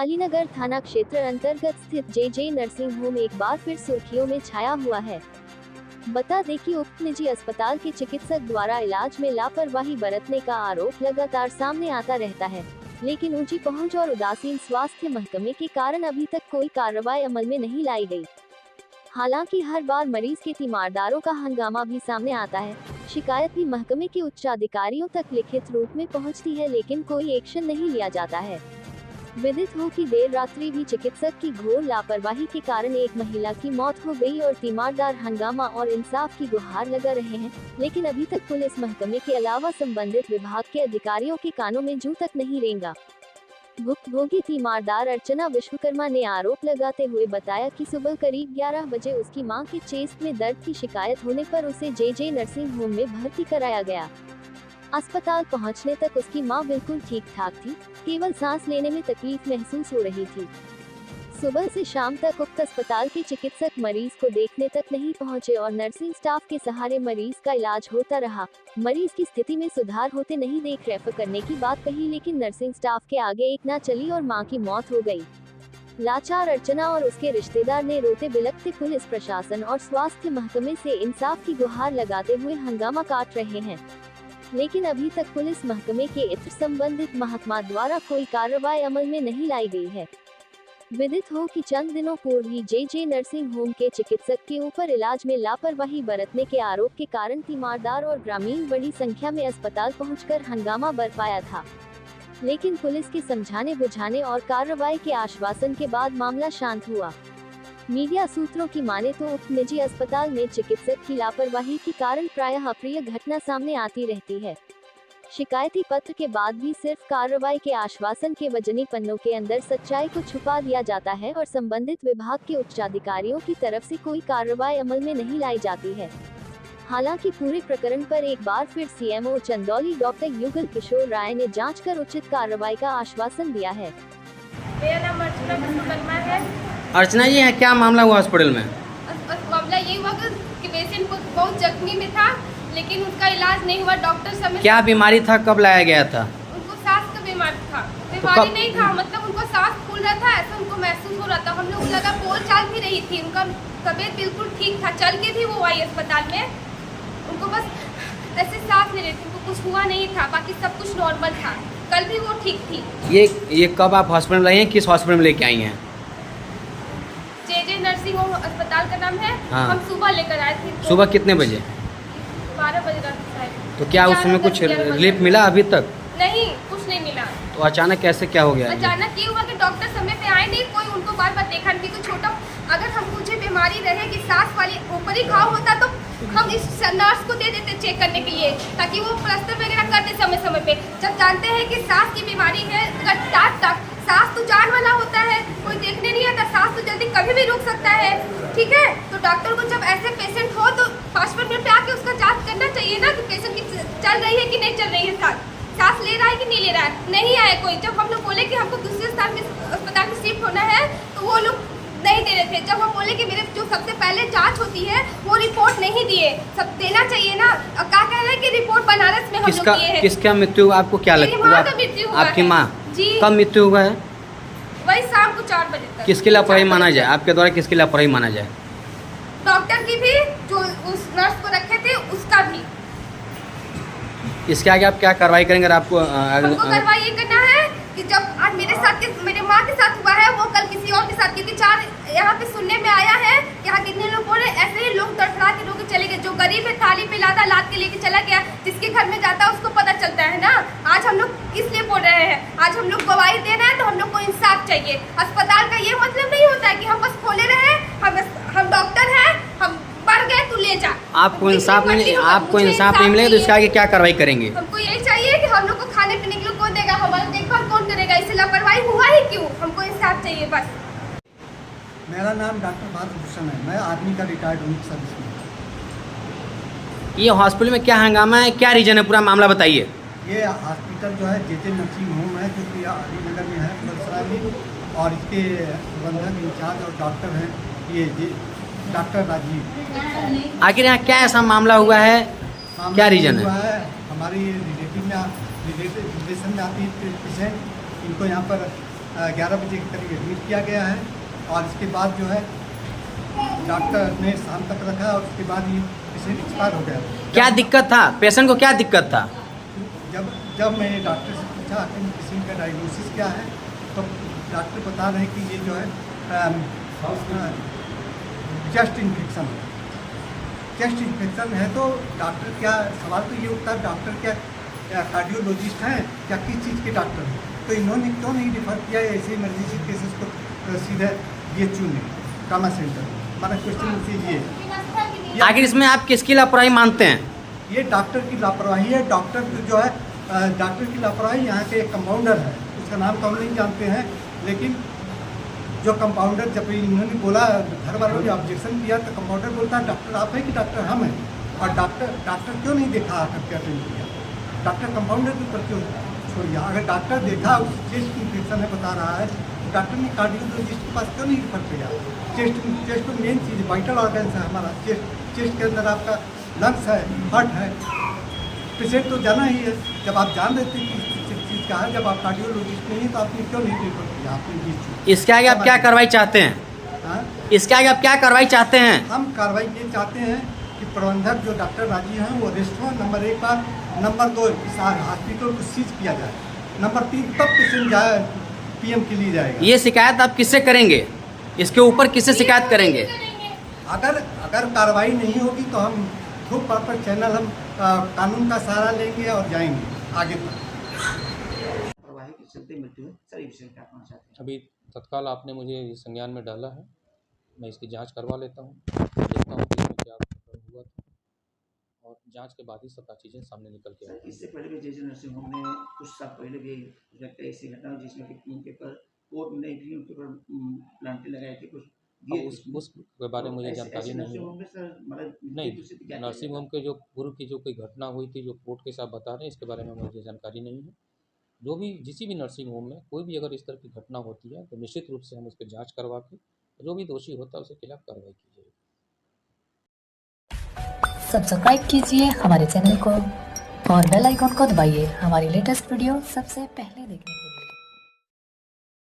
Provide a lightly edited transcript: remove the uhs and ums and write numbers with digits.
कालीनगर थाना क्षेत्र अंतर्गत स्थित जे नर्सिंग होम एक बार फिर सुर्खियों में छाया हुआ है। बता दें कि उक्त निजी अस्पताल के चिकित्सक द्वारा इलाज में लापरवाही बरतने का आरोप लगातार सामने आता रहता है, लेकिन ऊंची पहुंच और उदासीन स्वास्थ्य महकमे के कारण अभी तक कोई कार्रवाई अमल में नहीं लाई गई। हालांकि हर बार मरीज के तीमारदारों का हंगामा भी सामने आता है। शिकायत भी महकमे के उच्चाधिकारियों तक लिखित रूप में पहुंचती है, लेकिन कोई एक्शन नहीं लिया जाता है। विदित हो कि देर रात्रि भी चिकित्सक की घोर लापरवाही के कारण एक महिला की मौत हो गई और तीमारदार हंगामा और इंसाफ की गुहार लगा रहे हैं, लेकिन अभी तक पुलिस महकमे के अलावा संबंधित विभाग के अधिकारियों के कानों में जू तक नहीं रेंगा। भुक्तभोगी तीमारदार अर्चना विश्वकर्मा ने आरोप लगाते हुए बताया कि सुबह करीब 11 बजे उसकी मां के चेस्ट में दर्द की शिकायत होने पर उसे जे नर्सिंग होम में भर्ती कराया गया। अस्पताल पहुंचने तक उसकी मां बिल्कुल ठीक ठाक थी, केवल सांस लेने में तकलीफ महसूस हो रही थी। सुबह से शाम तक उक्त अस्पताल के चिकित्सक मरीज को देखने तक नहीं पहुंचे और नर्सिंग स्टाफ के सहारे मरीज का इलाज होता रहा। मरीज की स्थिति में सुधार होते नहीं देख रेफर करने की बात कही, लेकिन नर्सिंग स्टाफ के आगे एक ना चली और मां की मौत हो गई। लाचार अर्चना और उसके रिश्तेदार ने रोते बिलखते पुलिस प्रशासन और स्वास्थ्य महकमे से इंसाफ की गुहार लगाते हुए हंगामा काट रहे हैं, लेकिन अभी तक पुलिस महकमे के इत्र संबंधित महकमा द्वारा कोई कार्रवाई अमल में नहीं लाई गई है। विदित हो कि चंद दिनों पूर्व ही जे नर्सिंग होम के चिकित्सक के ऊपर इलाज में लापरवाही बरतने के आरोप के कारण तीमारदार और ग्रामीण बड़ी संख्या में अस्पताल पहुंचकर हंगामा बरपाया था, लेकिन पुलिस के समझाने बुझाने और कार्रवाई के आश्वासन के बाद मामला शांत हुआ। मीडिया सूत्रों की माने तो उक्त निजी अस्पताल में चिकित्सक की लापरवाही के कारण प्रायः अप्रिय घटना सामने आती रहती है। शिकायती पत्र के बाद भी सिर्फ कार्रवाई के आश्वासन के वजनी पन्नों के अंदर सच्चाई को छुपा दिया जाता है और संबंधित विभाग के उच्चाधिकारियों की तरफ से कोई कार्रवाई अमल में नहीं लाई जाती है। हालांकि पूरे प्रकरण पर एक बार फिर सीएमओ चंदौली डॉक्टर युगल किशोर राय ने जांच कर उचित कार्रवाई का आश्वासन दिया है। मेरा नाम अर्चना विश्वकर्मा है। अर्चना जी, क्या मामला हुआ हॉस्पिटल में? मामला ये हुआ कि पेशेंट बहुत जख्मी में था, लेकिन उसका इलाज नहीं हुआ। डॉक्टर समय क्या बीमारी था, कब लाया गया था? उनको सांस का बीमारी था, बीमारी नहीं था, मतलब उनको सांस फूल रहा था, ऐसा उनको महसूस हो रहा था। हम लोग लगा बोल चाल भी रही थी, उनका तबीयत बिल्कुल ठीक था, चल के थी वो आई अस्पताल में। उनको बस ऐसे सांस ले रही थी, उनको कुछ हुआ नहीं था, बाकी सब कुछ नॉर्मल था। कल भी वो ठीक थी। ये कब आप हॉस्पिटल में आई हैं, किस हॉस्पिटल में लेके आई हैं? जे नर्सिंग होम अस्पताल का नाम है। हाँ। हम सुबह लेकर आए थे। सुबह कितने बजे? 12 बजे रात शायद। तो क्या उसमें कुछ रिलीफ मिला अभी तक? नहीं, कुछ नहीं मिला। तो अचानक कैसे क्या हो गया? अचानक ये हुआ कि डॉक्टर समय पे आए नहीं, कोई उनको बार बार देखा नहीं। तो छोटा अगर हम मुझे बीमारी रहे कि सांस वाली ऊपरी घाव होता तो हम इस नर्स को दे देते चेक करने के लिए, ताकि वो प्लास्टर वगैरह कर दे समय समय पे। जब जानते हैं कि सांस की बीमारी है, सांस तो जान वाला होता है, कोई देखने नहीं आता, सांस तो जल्दी कभी भी रुक सकता है, ठीक है। तो डॉक्टर को जब ऐसे पेशेंट हो तो 5 मिनट पे आके उसका जांच करना चाहिए ना कि पेशेंट की चल रही है कि नहीं चल रही है, सांस ले रहा है कि नहीं ले रहा है। नहीं आया कोई। जब हम लोग बोले कि हमको दूसरे अस्पताल में शिफ्ट होना है तो वो लोग नहीं दे रहे थे। जब हम बोले कि मेरे जो सबसे पहले जांच होती है वो रिपोर्ट नहीं दिए, सब देना चाहिए ना। क्या कह रहे हैं कि रिपोर्ट बनारस में हम लोग दिए हैं। किसका मृत्यु हुआ? आपको क्या लगता है? आपकी माँ? जी। कब मृत्यु हुआ है? वही शाम को 4 बजे तक। किसकी लापरवाही माना जाए? आपके द्वारा किसकी लापरवाही माना जाए? डॉक्टर की भी, जो उस नर्स को रखे थे उसका भी। इसके आगे आप क्या कार्रवाई करेंगे? आपको हमको कार्रवाई ये करना है कि जब आज मेरे साथ मेरे माँ के साथ हुआ है, वो कल किसी और के साथ, क्योंकि 4 यहाँ पे सुनने में आया है कि यहाँ कितने लोग बोले ऐसे ही लोग तड़फड़ा के लोग चले गए। जो गरीब है थाली पे लादा लाद के लेके चला गया, जिसके घर में जाता है उसको पता चलता है ना। आज हम लोग इसलिए बोल रहे हैं, आज हम लोग गवाही दे रहे हैं, तो हम लोग को इंसाफ चाहिए। अस्पताल का ये मतलब नहीं होता है कि हम बस खोले रहे, हम डॉक्टर हैं, हम बढ़ गए तू ले जा। आपको इंसाफ नहीं मिले तो इसके आगे क्या कार्रवाई करेंगे? हमको यही चाहिए कि हम लोग को खाने पीने के लिए कौन देगा, हमारा देखभाल कौन करेगा, इससे लापरवाही हुआ ही क्यों? हमको इंसाफ चाहिए बस। मेरा नाम डॉक्टर भानु भूषण है, मैं आर्मी का रिटायर्ड हूँ सर्विस में। ये हॉस्पिटल में क्या हंगामा है, क्या रीजन है, पूरा मामला बताइए। ये हॉस्पिटल जो है जे नर्सिंग होम है, जो कि अलीनगर में है, बलसराय में, और इसके प्रबंधक इंचार्ज और डॉक्टर हैं ये डॉक्टर राजीव। आखिर यहाँ क्या ऐसा मामला हुआ है, क्या रीजन है? हमारी रिलेशन में आती है पेशेंट, इनको यहाँ पर 11 बजे के करीब एडमिट किया गया है और इसके बाद जो है डॉक्टर ने शाम तक रखा और उसके बाद ये पेशेंट एक्सपायर हो गया। क्या दिक्कत था, पेशेंट को क्या दिक्कत था? जब मैंने डॉक्टर से पूछा कि पेशेंट का डायग्नोसिस क्या है, तो डॉक्टर बता रहे हैं कि ये जो है चेस्ट इन्फेक्शन है। चेस्ट इन्फेक्शन है तो डॉक्टर क्या, सवाल तो ये उठता है डॉक्टर क्या कार्डियोलॉजिस्ट हैं या किस चीज़ के डॉक्टर हैं, तो इन्होंने क्यों नहीं रिफर किया ऐसे इमरजेंसी केसेस को सीधा ये चुने ट्रामा सेंटर। हमारा क्वेश्चन मुझसे ये आखिर इसमें आप किसकी लापरवाही मानते हैं? ये डॉक्टर की लापरवाही है। डॉक्टर जो है डॉक्टर की लापरवाही, यहाँ के एक कंपाउंडर है, उसका नाम तो हम नहीं जानते हैं, लेकिन जो कंपाउंडर, जब इन्होंने बोला, घर वालों ने ऑब्जेक्शन किया तो कंपाउंडर बोलता है डॉक्टर आप हैं कि डॉक्टर हम हैं, और डॉक्टर क्यों नहीं देखा आकर के अटेंड किया, डॉक्टर कंपाउंडर के ऊपर क्यों छोड़ दिया। अगर डॉक्टर देखा चेस्ट इन्फेक्शन है बता रहा है, डॉक्टर ने कार्डियोलॉजिस्ट के पास क्यों नहीं रिफर किया। चेस्ट में मेन चीज़ वाइटल ऑर्गन्स है हमारा, चेस्ट के अंदर आपका लंग्स है, हार्ट है, पेशेंट तो जाना ही है। जब आप जान देते कि चीज़ का है, जब आप कार्डियोलॉजिस्ट नहीं है तो आपने क्यों नहीं रिफर किया, आपने इसके आगे आप क्या कार्रवाई चाहते हैं? हाँ? इसके आगे आप क्या कार्रवाई चाहते हैं? हम कार्रवाई ये चाहते हैं कि प्रबंधक जो डॉक्टर राजीव हैं वो अरेस्ट हो, नंबर 1 बात, नंबर 2 इस हॉस्पिटल को सीज किया जाए, नंबर 3 तब पेशेंट जाए पीएम के लिए जाएगा। ये शिकायत आप किससे करेंगे? इसके ऊपर किससे शिकायत करेंगे? अगर कार्रवाई नहीं होगी तो हम थ्रू प्रॉपर चैनल हम कानून का सहारा लेंगे और जाएंगे आगे तक। अभी तत्काल आपने मुझे ये संज्ञान में डाला है, मैं इसकी जांच करवा लेता हूँ, देखता हूँ कि इसमें क्या हुआ था और जांच के बाद ही सब चीज़ें सामने निकल के आएंगी। इससे पहले भी जेजे नर्सिंग होम में कुछ साल पहले भी ऐसी घटना हुई जिसमें कि उनके पर कोर्ट ने भी उनके ऊपर प्लांटें लगाई थी कुछ। उसके बारे में मुझे जानकारी नहीं है। नहीं, नर्सिंग होम के जो पूर्व की जो कोई घटना हुई थी जो कोर्ट के साथ बता रहे हैं, इसके बारे में मुझे जानकारी नहीं है। जो भी जिसी भी नर्सिंग होम में कोई भी अगर इस तरह की घटना होती है तो निश्चित रूप से हम उस पर जाँच करवा के जो भी दोषी होता है उसके खिलाफ कार्रवाई की जाएगी। सब्सक्राइब कीजिए हमारे चैनल को और बेल आइकॉन को दबाइए हमारी लेटेस्ट वीडियो सबसे पहले देखने के लिए।